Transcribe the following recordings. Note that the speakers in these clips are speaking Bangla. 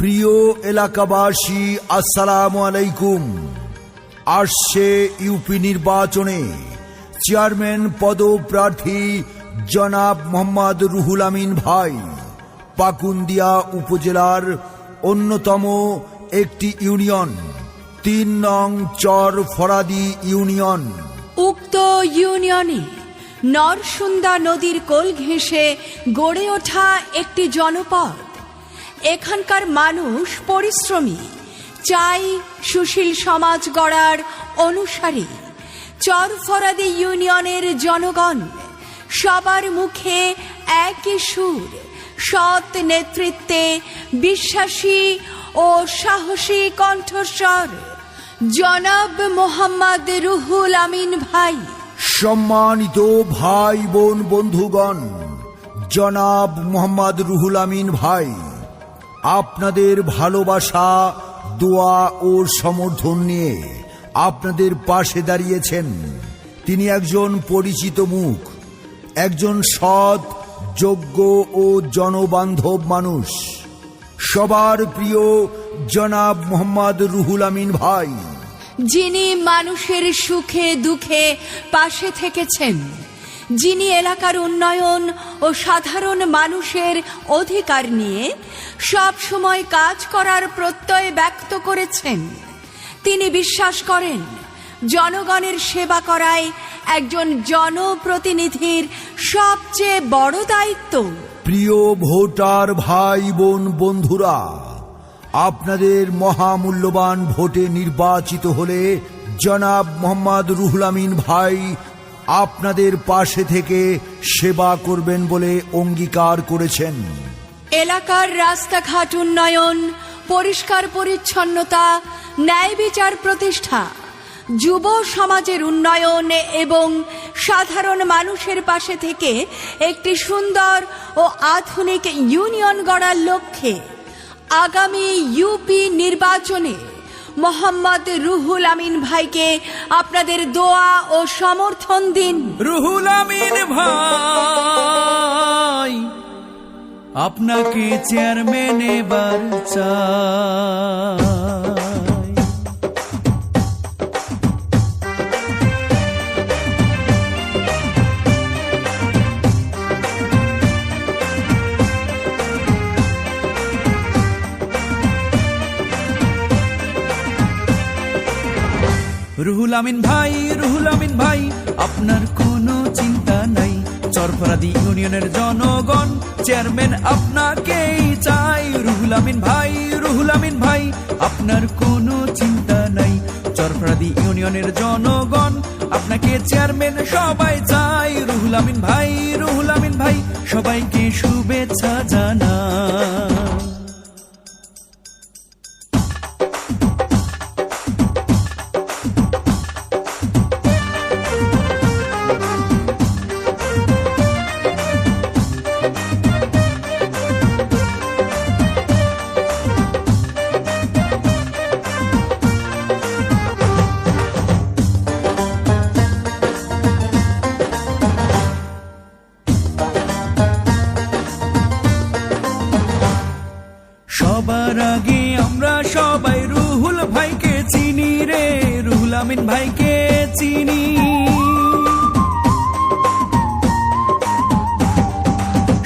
প্রিয় এলাকাবাসী, আসসালামু আলাইকুম। আসছে ইউপি নির্বাচনে চেয়ারম্যান পদপ্রার্থী জনাব মোহাম্মদ রুহুল আমিন ভাই পাকুন্দিয়া উপজেলার অন্যতম একটি ইউনিয়ন ৩ নং চর ফরাদি ইউনিয়ন। উক্ত ইউনিয়নে নরসুন্দা নদীর কোল ঘেঁষে গড়ে ওঠা একটি জনপদ। এখানকার মানুষ পরিশ্রমী, চাই সুশীল সমাজ গড়ার অনুসারী। চরফরাদি ইউনিয়নের জনগণ সবার মুখে একই সুর, সৎ নেতৃত্বে বিশ্বাসী ও সাহসী কণ্ঠস্বর জনাব মোহাম্মদ রুহুল আমিন ভাই। সম্মানিত ভাই বোন বন্ধুগণ, জনাব মোহাম্মদ রুহুল আমিন ভাই আপনাদের ভালোবাসা, দোয়া ও সমর্থন নিয়ে আপনাদের পাশে দাঁড়িয়েছেন। তিনি একজন পরিচিত মুখ, একজন সৎ, যোগ্য ও জনবান্ধব মানুষ। সবার প্রিয় জনাব মোহাম্মদ রুহুল আমিন ভাই, যিনি মানুষের সুখে দুঃখে পাশে থেকেছেন, যিনি এলাকার উন্নয়ন ও সাধারণ মানুষের অধিকার নিয়ে সব সময় কাজ করার প্রত্যয় ব্যক্ত করেছেন। তিনি বিশ্বাস করেন জনগণের সেবা করাই একজন জনপ্রতিনিধির সবচেয়ে বড় দায়িত্ব। প্রিয় ভোটার ভাই বোন বন্ধুরা, আপনাদের মহামূল্যবান ভোটে নির্বাচিত হলে জনাব মোহাম্মদ রুহুল আমিন ভাই আপনাদের পাশে থেকে সেবা করবেন বলে অঙ্গীকার করেছেন। এলাকার রাস্তাঘাট উন্নয়ন, পরিষ্কার পরিচ্ছন্নতা, ন্যায় বিচার প্রতিষ্ঠা, যুব সমাজের উন্নয়ন এবং সাধারণ মানুষের পাশে থেকে একটি সুন্দর ও আধুনিক ইউনিয়ন গড়ার লক্ষ্যে আগামী ইউপি নির্বাচনে মোহাম্মদ রুহুল আমিন ভাইকে আপনাদের দোয়া ও সমর্থন দিন। রুহুল আমিন ভাই আপনাকে চেয়ারম্যান এবার চাই। রুহুল আমিন ভাই, রুহুল আমিন ভাই আপনার কোনো চিন্তা নাই। চরফরাদি ইউনিয়নের জনগণ চেয়ারম্যান আপনাকেই চাই। রুহুল আমিন ভাই, রুহুল আমিন ভাই আপনার কোনো চিন্তা নাই। চরফরাদি ইউনিয়নের জনগণ আপনাকে চেয়ারম্যান সবাই চাই। রুহুল আমিন ভাই, রুহুল আমিন ভাই সবাইকে শুভেচ্ছা জানাই। সবার আগে আমরা সবাই রুহুল ভাইকে চিনি রে, রুহুল আমিন ভাইকে চিনি।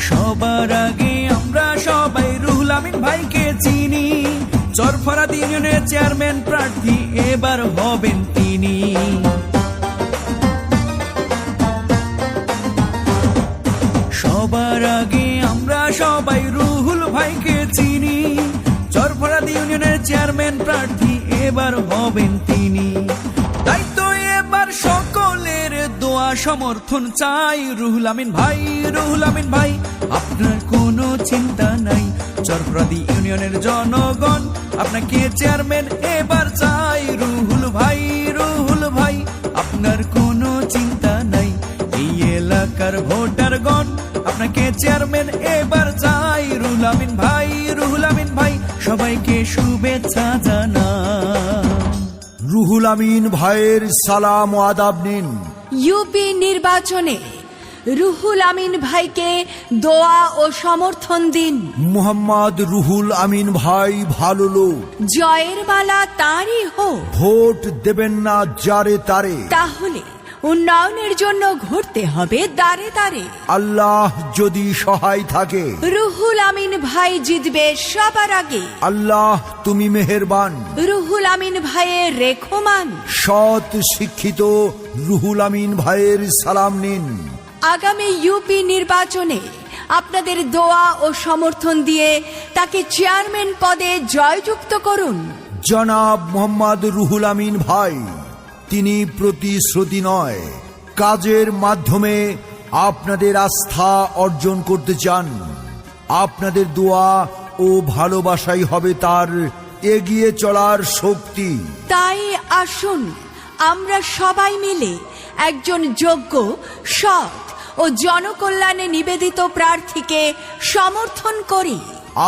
সবার আগে আমরা সবাই রুহুল আমিন ভাইকে চিনি। চরফরাদি ইউনিয়নের চেয়ারম্যান প্রার্থী এবার হবেন তিনি। সবার আগে আমরা সবাই রুহুল ভাইকে চিনি। চরফরাদি ইউনিয়নের চেয়ারম্যান প্রার্থী এবার হবেন তিনি। তাই তো এবার সকলের দোয়া সমর্থন চাই। রুহুল আমিন ভাই, রুহুল আমিন ভাই আপনার কোনো চিন্তা নাই। চরফরাদি ইউনিয়নের জনগণ আপনাকে চেয়ারম্যান এবার চাই। রুহুল ভাই, রুহুল ভাই আপনার কোনো চিন্তা নাই। এই এলাকার ভোটারগণ আপনাকে চেয়ারম্যান এবার চাই। রুহুল আমিন ভাই, রুহুল আমিন ভাই সবাইকে শুভেচ্ছা জানাই। রুহুল আমিন ভাইয়ের সালাম ও আদাব নিন। ইউপি নির্বাচনে রুহুল আমিন ভাইকে দোয়া ও সমর্থন দিন। মোহাম্মদ রুহুল আমিন ভাই ভালো লোক, জয়ের মালা তাঁরই হোক। ভোট দেবেন না যারে তারে, তাহলে উন্নয়নের জন্য ঘুরতে হবে দাঁড়ে দাঁড়ে। আল্লাহ যদি সহায় থাকে, রুহুল আমিন ভাই জিতবে সবার আগে। আল্লাহ তুমি মেহেরবান। রুহুল আমিন ভাইয়ের রেখমান। সৎ শিক্ষিত রুহুল আমিন ভাইয়ের সালাম নিন। আগামী ইউপি নির্বাচনে আপনাদের দোয়া ও সমর্থন দিয়ে তাকে চেয়ারম্যান পদে জয়যুক্ত করুন। জনাব মোহাম্মদ রুহুল আমিন ভাই, তিনি প্রতিশ্রুতি নয়, কাজের মাধ্যমে আপনাদের আস্থা অর্জন করতে চান। আপনাদের দোয়া ও ভালোবাসাই হবে তার এগিয়ে চলার শক্তি। তাই আসুন আমরা সবাই মিলে একজন যোগ্য, সৎ ও জনকল্যাণে নিবেদিত প্রার্থীকে সমর্থন করি।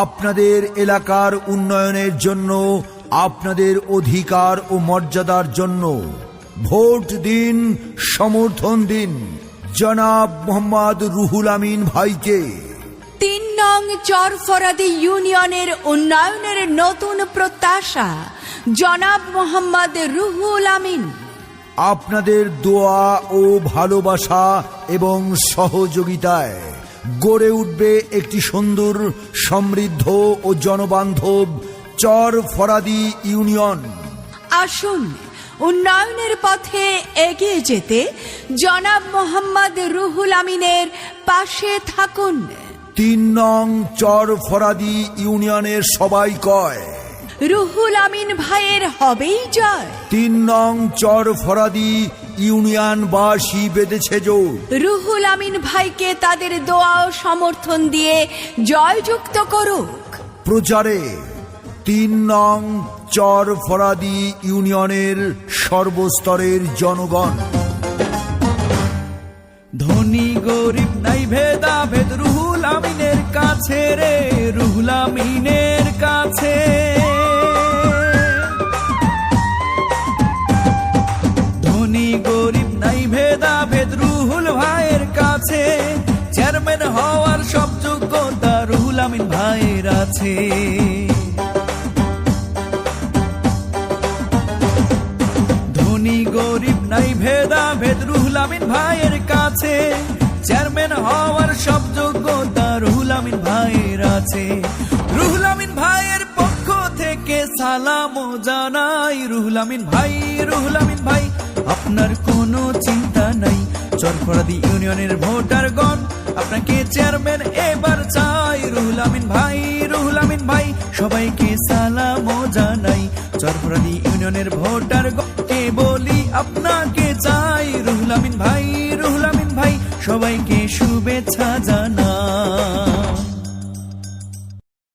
আপনাদের এলাকার উন্নয়নের জন্য, আপনাদের অধিকার ও মর্যাদার জন্য ভোট দিন, সমর্থন দিন জনাব মোহাম্মদ রুহুল আমিন ভাইকে। ৩ নং চরফরাদি ইউনিয়নের উন্নয়নের নতুন প্রত্যাশা জনাব মোহাম্মদ রুহুল আমিন। আপনাদের দোয়া ও ভালোবাসা এবং সহযোগিতায় গড়ে উঠবে একটি সুন্দর, সমৃদ্ধ ও জনবান্ধব চর ফরাদি ইউনিয়ন। আসুন উন্নয়নের পথে এগিয়ে যেতে জনাব মোহাম্মদ রুহুল আমিনের পাশে থাকুন। ৩ নং চর ফরাদি ইউনিয়নের সবাই কয়, রুহুল আমিন ভাইয়ের হবেই জয়। ৩ নং চর ফরাদি ইউনিয়নবাসী বেঁধেছে জোর। রুহুল আমিন ভাইকে তাদের দোয়া ও সমর্থন দিয়ে জয়যুক্ত করুক। প্রচারে ৩ নং চর ফরাদি ইউনিয়নের সর্বস্তরের জনগণ। ধনী গরিব নাই ভেদাভেদ রুহুল আমিনের কাছে রে, রুহুল আমিনের কাছে। ধনী গরিব নাই ভেদাভেদ রুহুল ভাইয়ের কাছে। চেয়ারম্যান হওয়ার সব যোগ্যতা রুহুল আমিন ভাইয়ের আছে। ধনী গরিব নাই ভেদাভেদ রুহুল আমিন ভাইয়ের কাছে। চেয়ারম্যান হওয়ার সব যোগ্যতা রুহুল আমিন ভাইয়ের আছে। রুহুল আমিন ভাইয়ের পক্ষ থেকে সালাম জানাই। রুহুল আমিন ভাই, রুহুল আমিন ভাই, আপনার কোনো চিন্তা নাই। চরফরাদি ইউনিয়নের ভোটারগণ আপনাকে চেয়ারম্যান এবার চাই। রুহুল আমিন ভাই, রুহুল আমিন ভাই, সবাইকে সালাম জানাই। চরফরাদি ইউনিয়নের ভোটারগণকে বলি আপনাকে চাই। রুহুল আমিন ভাই, রুহুল আমিন ভাই, সবাইকে শুভেচ্ছা জানাই।